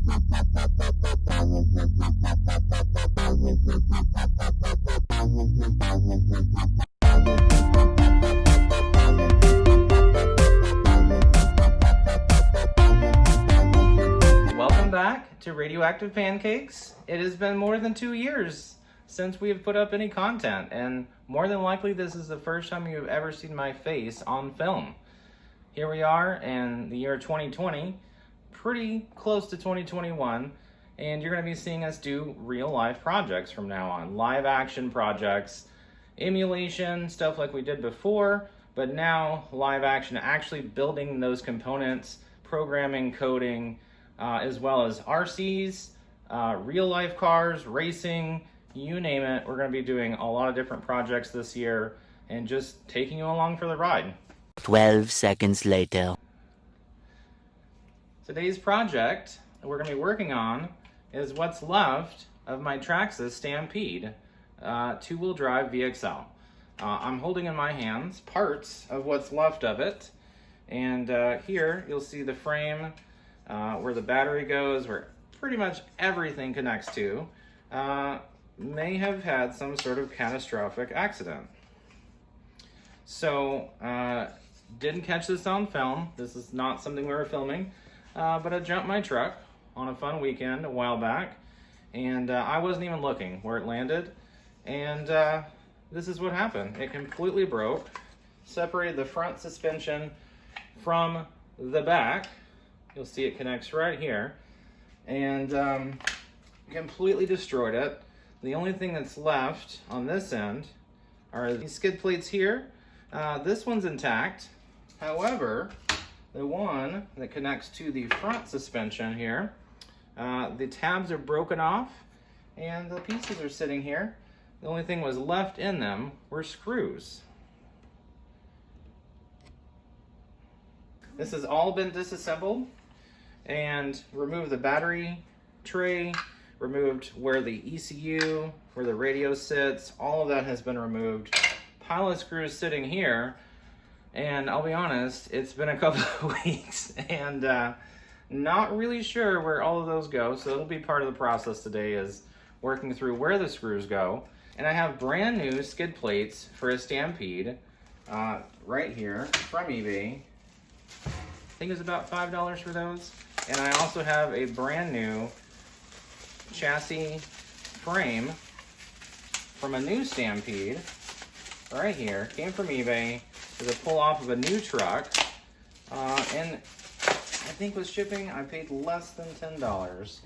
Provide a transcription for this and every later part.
Welcome back to Radioactive Pancakes. It has been more than 2 years since we have put up any content, and more than likely this is the first time you have ever seen my face on film. Here we are in the year 2020, pretty close to 2021, and you're going to be seeing us do real life projects from now on. Live action projects, emulation, stuff like we did before, but now live action, actually building those components, programming, coding, as well as RCs, real life cars, racing, you name it. We're going to be doing a lot of different projects this year and just taking you along for the ride. 12 seconds later. Today's project that we're going to be working on is what's left of my TRAXXAS Stampede 2-wheel drive VXL. I'm holding in my hands parts of what's left of it, and here you'll see the frame, where the battery goes, where pretty much everything connects to, may have had some sort of catastrophic accident. So, didn't catch this on film. This is not something we were filming, but I jumped my truck on a fun weekend a while back, and I wasn't even looking where it landed, and this is what happened. It completely broke, separated the front suspension from the back. You'll see it connects right here, and completely destroyed it. The only thing that's left on this end are these skid plates here. This one's intact. However, the one that connects to the front suspension here, the tabs are broken off and the pieces are sitting here. The only thing was left in them were screws. This has all been disassembled and removed the battery tray, removed where the ECU, where the radio sits, all of that has been removed. Pile of screws sitting here, and I'll be honest, it's been a couple of weeks and not really sure where all of those go, so it'll be part of the process today is working through where the screws go. And I have brand new skid plates for a Stampede right here from eBay. I think it's about $5 for those. And I also have a brand new chassis frame from a new Stampede right here. Came from eBay. It's a pull off of a new truck. And I think with shipping, I paid less than $10.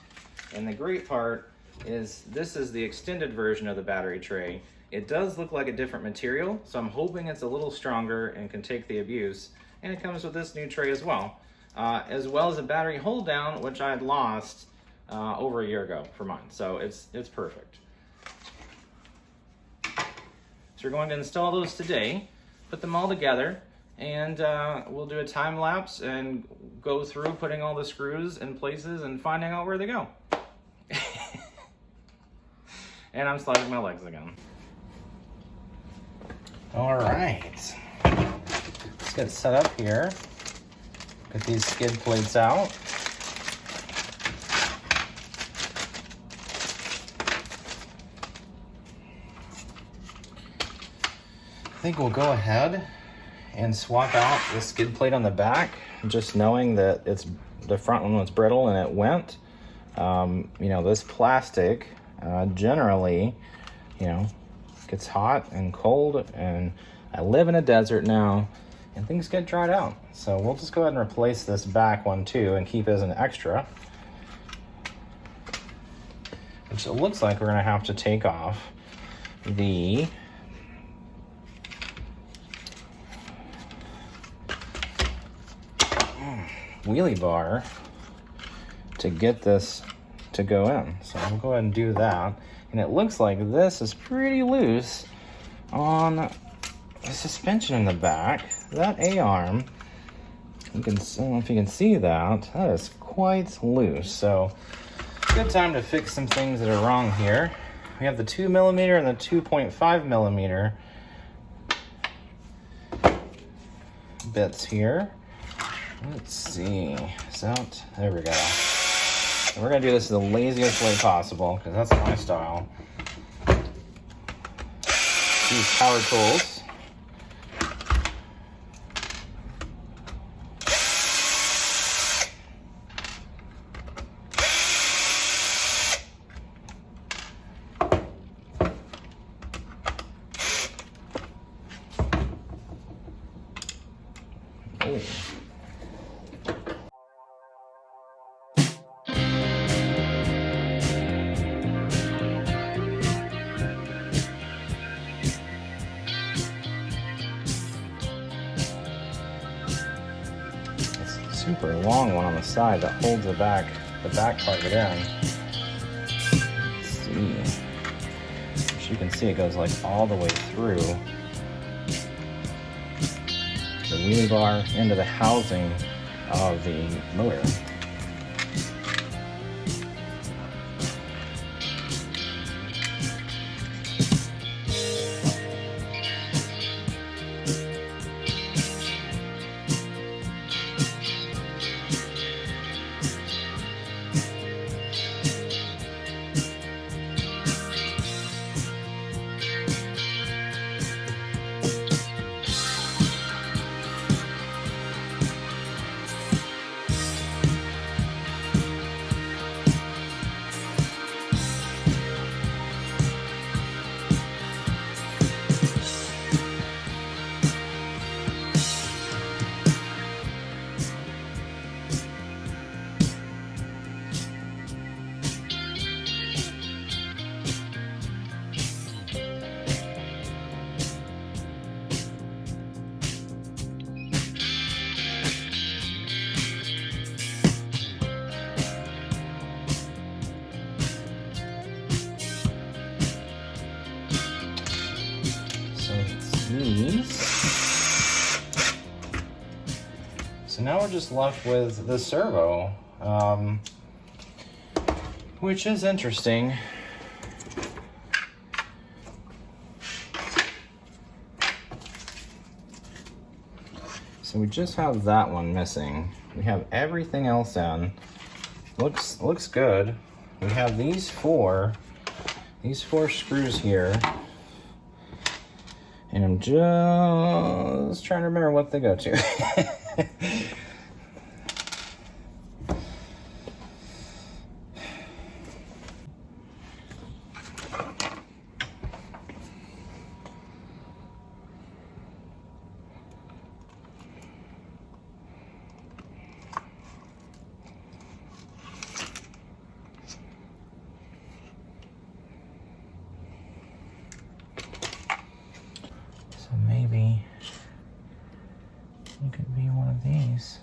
And the great part is this is the extended version of the battery tray. It does look like a different material, so I'm hoping it's a little stronger and can take the abuse. And it comes with this new tray as well as a battery hold down, which I had lost over a year ago for mine. So it's perfect. So we're going to install those today, put them all together, and we'll do a time lapse and go through putting all the screws in places and finding out where they go. And I'm sliding my legs again. All right, let's get set up here. Get these skid plates out. I think we'll go ahead and swap out the skid plate on the back, just knowing that it's the front one was brittle and it went. You know, this plastic generally, you know, gets hot and cold, and I live in a desert now and things get dried out. So we'll just go ahead and replace this back one too and keep it as an extra, which it looks like we're gonna have to take off the wheelie bar to get this to go in. So we'll go ahead and do that. And it looks like this is pretty loose on the suspension in the back. That A-arm, you can, I don't know if you can see that, that is quite loose. So good time to fix some things that are wrong here. We have the 2mm and the 2.5mm bits here. Let's see, is that, there we go. And we're gonna do this the laziest way possible, because that's my style. Use power tools. Oh. Super long one on the side that holds the back part of it in. Let's see. As you can see, it goes like all the way through the wheelie bar into the housing of the motor. So now we're just left with the servo, which is interesting. So we just have that one missing. We have everything else in. Looks good. We have these four screws here. And I'm just trying to remember what they go to. So maybe it could be one of these.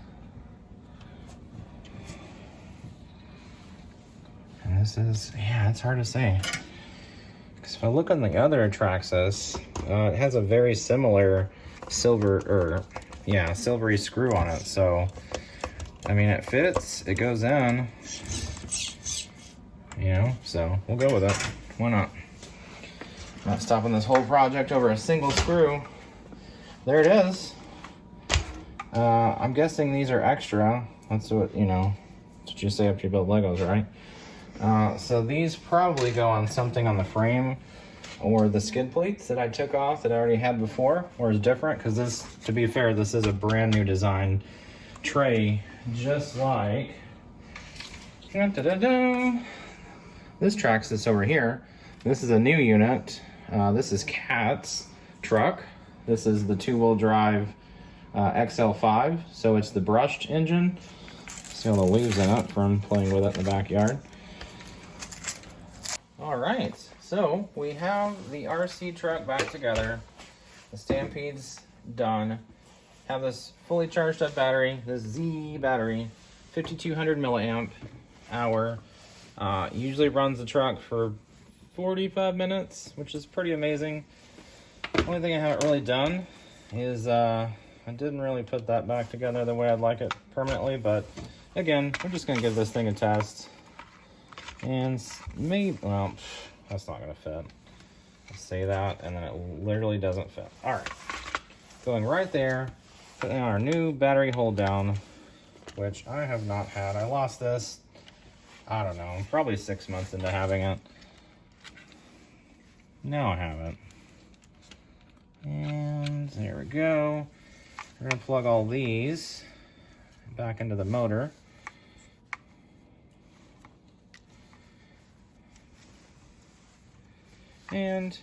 And this is, yeah, it's hard to say. Because if I look on the other TRAXXAS, it has a very similar silvery screw on it. So, I mean, it fits, it goes in, you know, so we'll go with it. Why not? Not stopping this whole project over a single screw. There it is. I'm guessing these are extra. That's what, you know, that's what you say after you build Legos, right? So these probably go on something on the frame or the skid plates that I took off that I already had before, or is different, because this, to be fair, this is a brand new design tray, just like this TRAXXAS over here. This is a new unit. This is Cat's truck. This is the 2-wheel drive XL5, so it's the brushed engine. See all the leaves in it from playing with it in the backyard. All right, so we have the RC truck back together. The Stampede's done. Have this fully charged up battery, this Z battery, 5200 milliamp hour. Usually runs the truck for 45 minutes, which is pretty amazing. The only thing I haven't really done is I didn't really put that back together the way I'd like it permanently, but again, we're just gonna give this thing a test. And maybe, well, that's not gonna fit. I say that, and then it literally doesn't fit. All right, going right there, putting on our new battery hold down, which I have not had. I lost this I don't know, probably 6 months into having it. No, I haven't. And there we go. We're gonna plug all these back into the motor. And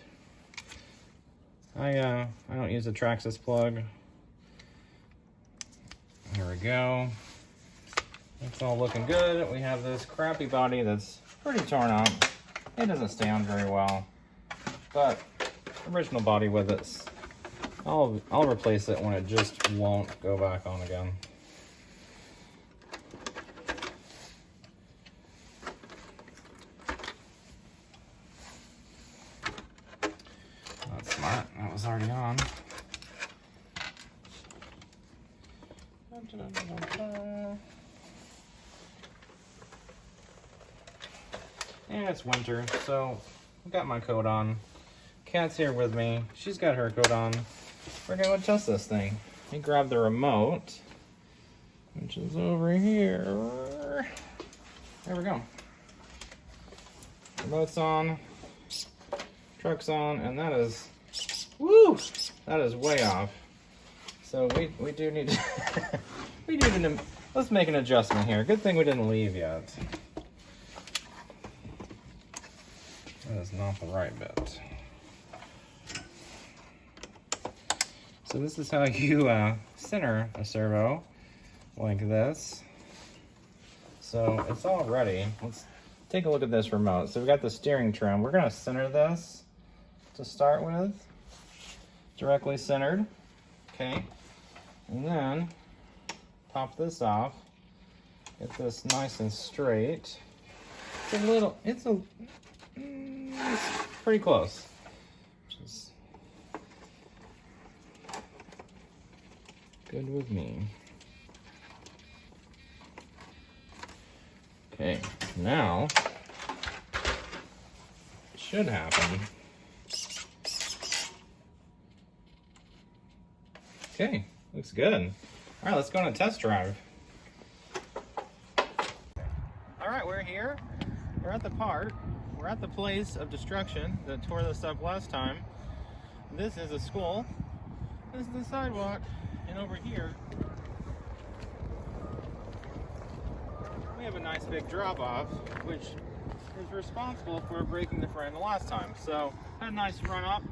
I don't use a TRAXXAS plug. There we go. It's all looking good. We have this crappy body that's pretty torn up. It doesn't stay on very well, but original body with it. I'll replace it when it just won't go back on again. That's smart. That was already on. And it's winter, so I've got my coat on. Kat's here with me. She's got her coat on. We're gonna adjust this thing. Let me grab the remote, which is over here. There we go. Remote's on, truck's on, and that is, woo! That is way off. So we do need to, let's make an adjustment here. Good thing we didn't leave yet. That is not the right bit. So this is how you center a servo, like this. So it's all ready. Let's take a look at this remote. So we got the steering trim. We're gonna center this to start with. Directly centered, okay? And then pop this off. Get this nice and straight. It's pretty close. Just good with me. Okay, now it should happen. Okay, looks good. All right, let's go on a test drive. All right, we're here. We're at the part. We're at the place of destruction that tore this up last time. This is a school. This is the sidewalk. And over here, we have a nice big drop off, which is responsible for breaking the frame the last time. So, had a nice run up,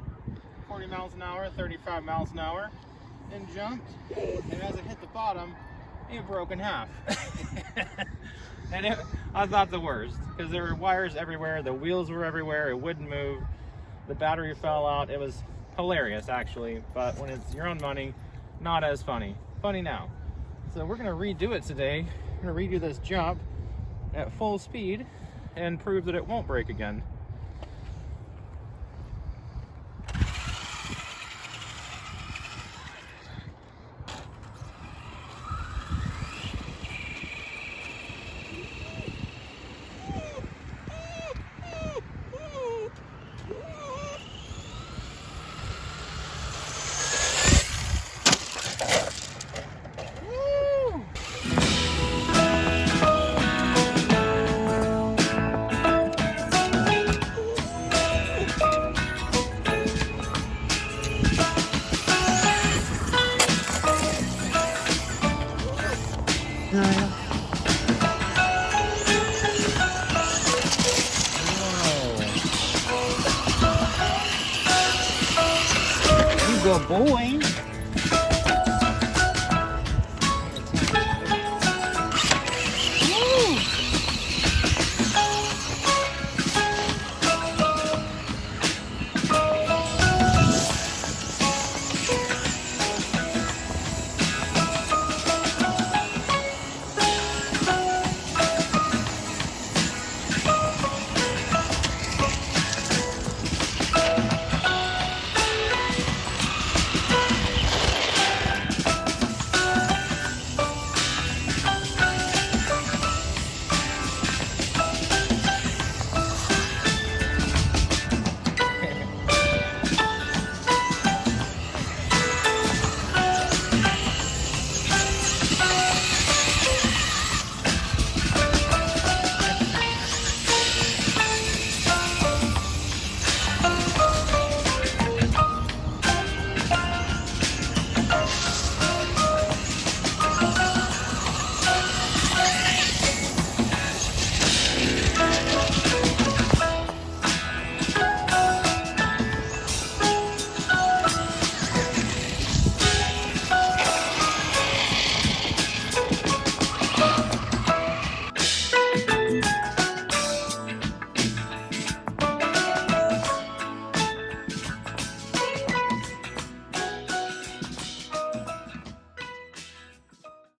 40 miles an hour, 35 miles an hour, and jumped. And as it hit the bottom, it broke in half. And I thought the worst, because there were wires everywhere, the wheels were everywhere, it wouldn't move, the battery fell out. It was hilarious, actually, but when it's your own money, not as funny. Funny now. So we're gonna redo it today. We're gonna redo this jump at full speed and prove that it won't break again. Good boy.